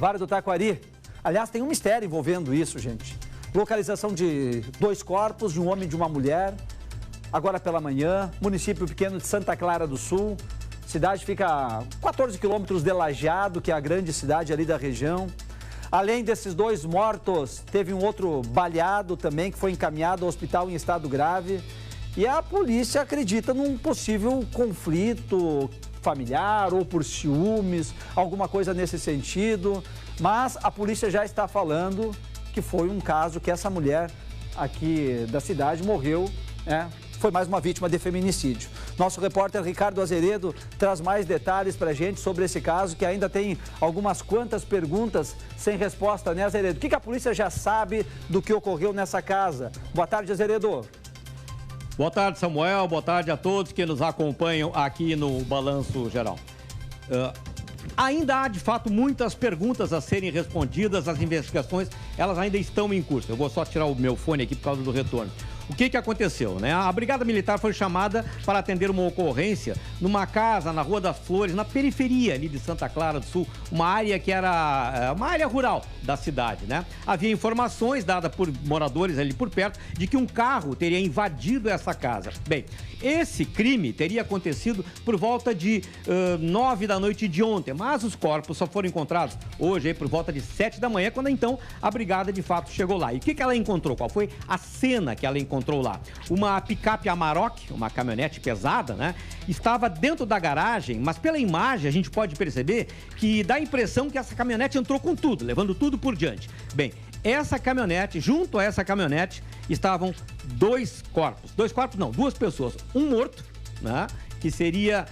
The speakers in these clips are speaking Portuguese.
Vale do Taquari. Aliás, tem um mistério envolvendo isso, gente. Localização de 2 corpos, de um homem e de uma mulher. Agora pela manhã, município pequeno de Santa Clara do Sul. Cidade fica a 14 quilômetros de Lajeado, que é a grande cidade ali da região. Além desses 2 mortos, teve um outro baleado também, que foi encaminhado ao hospital em estado grave. E a polícia acredita num possível conflito familiar ou por ciúmes, alguma coisa nesse sentido. Mas a polícia já está falando que foi um caso que essa mulher aqui da cidade morreu, foi mais uma vítima de feminicídio. Nosso repórter Ricardo Azeredo traz mais detalhes para a gente sobre esse caso, que ainda tem algumas quantas perguntas sem resposta, né, Azeredo? O que a polícia já sabe do que ocorreu nessa casa? Boa tarde, Azeredo. Boa tarde, Samuel. Boa tarde a todos que nos acompanham aqui no Balanço Geral. Ainda há, de fato, muitas perguntas a serem respondidas, as investigações, elas ainda estão em curso. Eu vou só tirar o meu fone aqui por causa do retorno. O que aconteceu, né? A Brigada Militar foi chamada para atender uma ocorrência numa casa na Rua das Flores, na periferia ali de Santa Clara do Sul, uma área que era uma área rural da cidade, né? Havia informações dadas por moradores ali por perto de que um carro teria invadido essa casa. Bem, esse crime teria acontecido por volta de 9 da noite de ontem, mas os corpos só foram encontrados hoje aí por volta de 7 da manhã, quando então a brigada de fato chegou lá. E o que ela encontrou? Qual foi a cena que ela encontrou lá? Uma picape Amarok, uma caminhonete pesada, né? Estava dentro da garagem, mas pela imagem a gente pode perceber que dá a impressão que essa caminhonete entrou com tudo, levando tudo por diante. Bem, essa caminhonete, junto a essa caminhonete, estavam 2 corpos. 2 corpos não, 2 pessoas. Um morto, né? Que seria...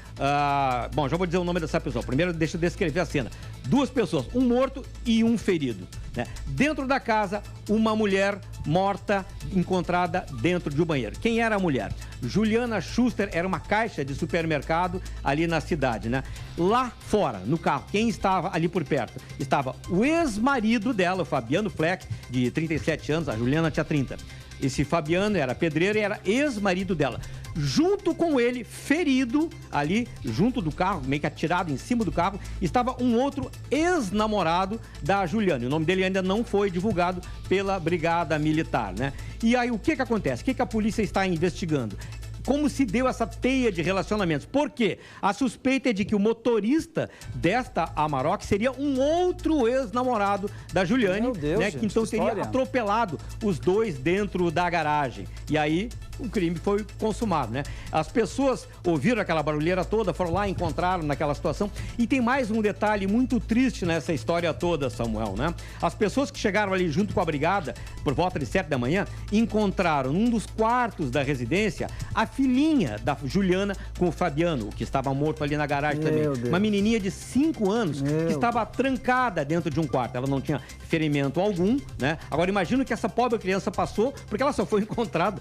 bom, já vou dizer o nome dessa pessoa. Primeiro, deixa eu descrever a cena. 2 pessoas, um morto e um ferido, né? Dentro da casa, uma mulher morta encontrada dentro de um banheiro. Quem era a mulher? Juliana Schuster, era uma caixa de supermercado ali na cidade, né? Lá fora, no carro, quem estava ali por perto? Estava o ex-marido dela, o Fabiano Fleck, de 37 anos, a Juliana tinha 30. Esse Fabiano era pedreiro e era ex-marido dela. Junto com ele, ferido, ali, junto do carro, meio que atirado em cima do carro, estava um outro ex-namorado da Juliana. O nome dele ainda não foi divulgado pela Brigada Militar, né? E aí, o que acontece? O que a polícia está investigando? Como se deu essa teia de relacionamentos? Por quê? A suspeita é de que o motorista desta Amarok seria um outro ex-namorado da Juliane, Meu Deus, né? Que então teria atropelado os 2 dentro da garagem. E aí, o crime foi consumado, né? As pessoas ouviram aquela barulheira toda, foram lá, encontraram naquela situação. E tem mais um detalhe muito triste nessa história toda, Samuel, né? As pessoas que chegaram ali junto com a brigada, por volta de 7 da manhã, encontraram num dos quartos da residência a filhinha da Juliana com o Fabiano, que estava morto ali na garagem também. Uma menininha de 5 anos que estava trancada dentro de um quarto. Ela não tinha ferimento algum, né? Agora, imagina que essa pobre criança passou, porque ela só foi encontrada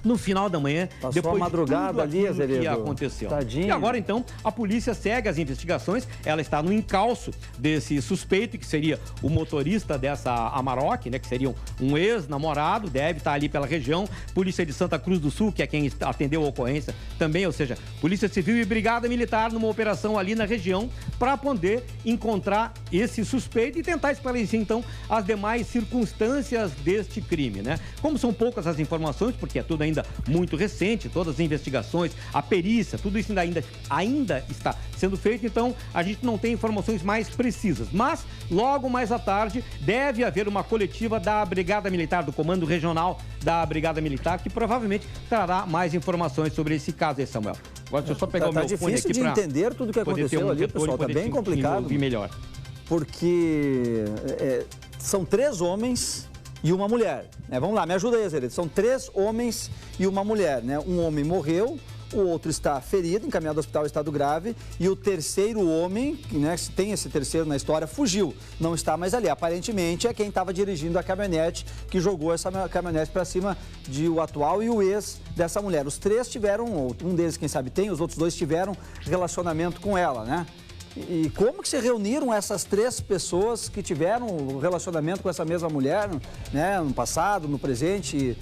no final da manhã, passou depois a madrugada de tudo ali, Azeredo, que aconteceu. Tadinho. E agora, então, a polícia segue as investigações. Ela está no encalço desse suspeito, que seria o motorista dessa Amarok, né? Que seria um ex-namorado, deve estar ali pela região. Polícia de Santa Cruz do Sul, que é quem atendeu a ocorrência também, ou seja, Polícia Civil e Brigada Militar numa operação ali na região para poder encontrar esse suspeito e tentar esclarecer, então, as demais circunstâncias deste crime, né? Como são poucas as informações, porque é tudo ainda muito recente, todas as investigações, a perícia, tudo isso ainda está sendo feito, então a gente não tem informações mais precisas. Mas, logo mais à tarde, deve haver uma coletiva da Brigada Militar, do Comando Regional da Brigada Militar, que provavelmente trará mais informações sobre esse caso aí, Samuel. Agora, deixa eu só pegar o meu fone aqui para... Tá difícil de entender tudo o que aconteceu ali, pessoal, tá bem complicado. Melhor. Porque são 3 homens e uma mulher, né? Vamos lá, me ajuda aí, Azeredo. São 3 homens e uma mulher, né? Um homem morreu, o outro está ferido, encaminhado ao hospital em estado grave, e o terceiro homem, né, se tem esse terceiro na história, fugiu, não está mais ali. Aparentemente é quem estava dirigindo a caminhonete que jogou essa caminhonete para cima de o atual e o ex dessa mulher. Os 3 tiveram, um deles quem sabe tem, os outros 2 tiveram relacionamento com ela, né? E como que se reuniram essas 3 pessoas que tiveram relacionamento com essa mesma mulher, né, no passado, no presente,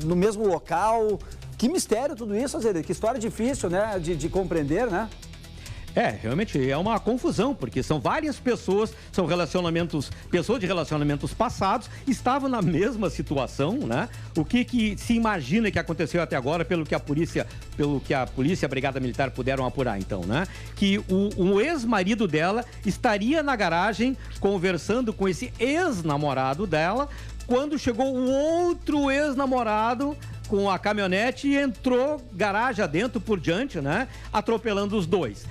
no mesmo local? Que mistério tudo isso, Azeredo, que história difícil, né, de compreender, né? Realmente é uma confusão, porque são várias pessoas, pessoas de relacionamentos passados, estavam na mesma situação, né? O que se imagina que aconteceu até agora, pelo que a polícia, a Brigada Militar puderam apurar, então, né? Que o ex-marido dela estaria na garagem conversando com esse ex-namorado dela, quando chegou um outro ex-namorado com a caminhonete e entrou garagem adentro por diante, né? Atropelando os dois.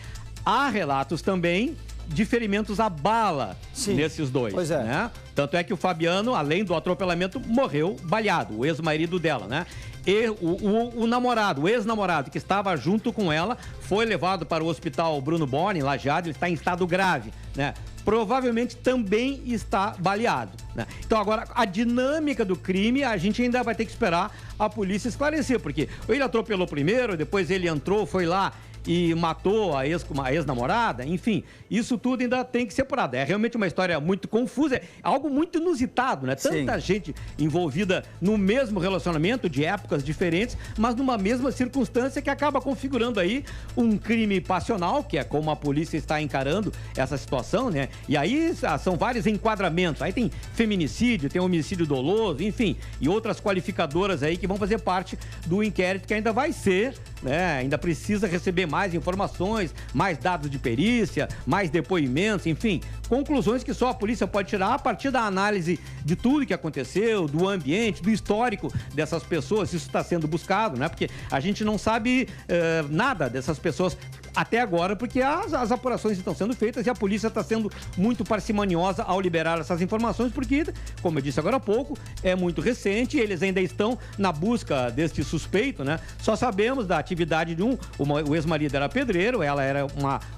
Há relatos também de ferimentos à bala nesses dois. Pois é. Né? Tanto é que o Fabiano, além do atropelamento, morreu baleado, o ex-marido dela, né? E o ex-namorado que estava junto com ela, foi levado para o hospital Bruno Borne, em Lajeado, ele está em estado grave, né? Provavelmente também está baleado, né? Então agora, a dinâmica do crime, a gente ainda vai ter que esperar a polícia esclarecer, porque ele atropelou primeiro, depois ele entrou, foi lá e matou a ex-namorada, enfim, isso tudo ainda tem que ser apurado. É realmente uma história muito confusa, é algo muito inusitado, né? Tanta gente envolvida no mesmo relacionamento, de épocas diferentes, mas numa mesma circunstância que acaba configurando aí um crime passional, que é como a polícia está encarando essa situação, né? E aí são vários enquadramentos, aí tem feminicídio, tem homicídio doloso, enfim, e outras qualificadoras aí que vão fazer parte do inquérito que ainda vai ser, né? Ainda precisa receber mais informações, mais dados de perícia, mais depoimentos, enfim, conclusões que só a polícia pode tirar a partir da análise de tudo que aconteceu, do ambiente, do histórico dessas pessoas. Isso está sendo buscado, né? Porque a gente não sabe nada dessas pessoas até agora, porque as apurações estão sendo feitas e a polícia está sendo muito parcimoniosa ao liberar essas informações, porque, como eu disse agora há pouco, é muito recente e eles ainda estão na busca deste suspeito, né? Só sabemos da atividade de o ex-marido era pedreiro, ela era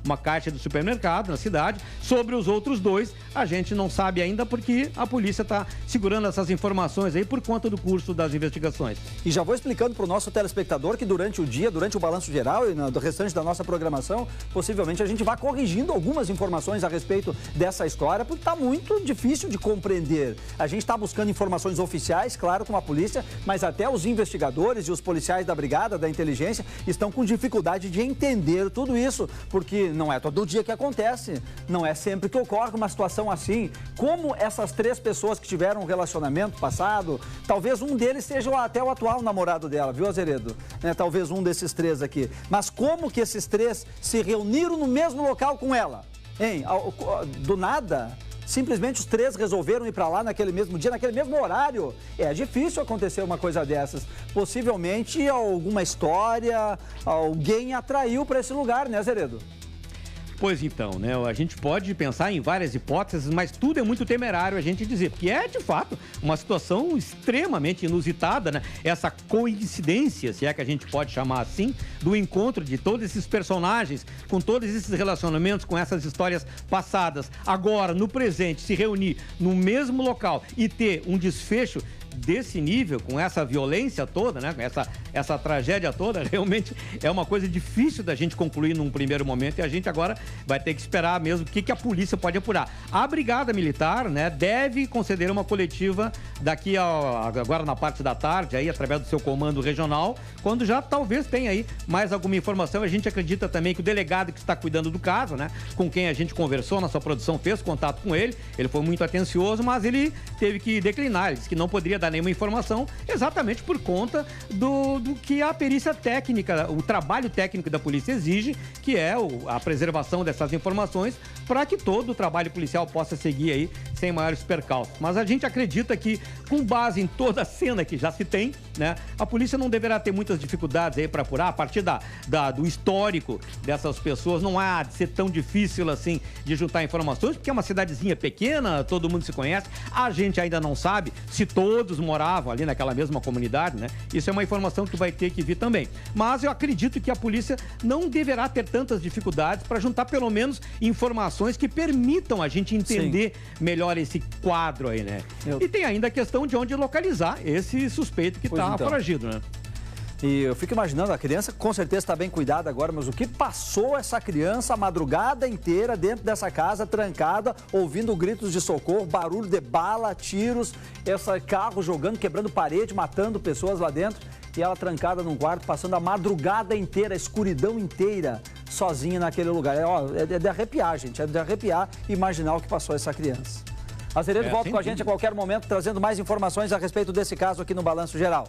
uma caixa do supermercado na cidade. Sobre os outros dois, a gente não sabe ainda, porque a polícia está segurando essas informações aí por conta do curso das investigações. E já vou explicando para o nosso telespectador que durante o dia, durante o balanço geral e do restante da nossa programação, possivelmente a gente vai corrigindo algumas informações a respeito dessa história, porque está muito difícil de compreender. A gente está buscando informações oficiais, claro, com a polícia, mas até os investigadores e os policiais da Brigada, da Inteligência, estão com dificuldade de entender tudo isso, porque não é todo dia que acontece, não é sempre que ocorre uma situação assim. Como essas três pessoas que tiveram um relacionamento passado, talvez um deles seja até o atual namorado dela, viu, Azeredo? Talvez um desses três aqui. Mas como que esses três se reuniram no mesmo local com ela? Hein? Do nada? Simplesmente os três resolveram ir para lá naquele mesmo dia, naquele mesmo horário. É difícil acontecer uma coisa dessas. Possivelmente alguma história, alguém atraiu para esse lugar, né, Azeredo? Pois então, né? A gente pode pensar em várias hipóteses, mas tudo é muito temerário a gente dizer, porque é, de fato, uma situação extremamente inusitada, né? Essa coincidência, se é que a gente pode chamar assim, do encontro de todos esses personagens, com todos esses relacionamentos, com essas histórias passadas, agora, no presente, se reunir no mesmo local e ter um desfecho desse nível, com essa violência toda, né? Com essa tragédia toda, realmente é uma coisa difícil da gente concluir num primeiro momento, e a gente agora vai ter que esperar mesmo o que a polícia pode apurar. A Brigada Militar, né, deve conceder uma coletiva daqui agora na parte da tarde, aí, através do seu comando regional, quando já talvez tenha aí mais alguma informação. A gente acredita também que o delegado que está cuidando do caso, né, com quem a gente conversou, nossa produção fez contato com ele foi muito atencioso, mas ele teve que declinar, ele disse que não poderia dar nenhuma informação, exatamente por conta do que a perícia técnica, o trabalho técnico da polícia exige, que é a preservação dessas informações, para que todo o trabalho policial possa seguir aí sem maiores percalços. Mas a gente acredita que, com base em toda a cena que já se tem, né, a polícia não deverá ter muitas dificuldades aí para apurar, a partir do histórico dessas pessoas. Não há de ser tão difícil assim de juntar informações, porque é uma cidadezinha pequena, todo mundo se conhece. A gente ainda não sabe se todos moravam ali naquela mesma comunidade, né? Isso é uma informação que vai ter que vir também. Mas eu acredito que a polícia não deverá ter tantas dificuldades para juntar pelo menos informações que permitam a gente entender melhor esse quadro aí, né? E tem ainda a questão de onde localizar esse suspeito que está foragido, né? E eu fico imaginando, a criança com certeza está bem cuidada agora, mas o que passou essa criança a madrugada inteira dentro dessa casa, trancada, ouvindo gritos de socorro, barulho de bala, tiros, esse carro jogando, quebrando parede, matando pessoas lá dentro, e ela trancada num quarto, passando a madrugada inteira, a escuridão inteira, sozinha naquele lugar. É de arrepiar, gente, é de arrepiar imaginar o que passou essa criança. Azeredo volta com a gente a qualquer momento, trazendo mais informações a respeito desse caso aqui no Balanço Geral.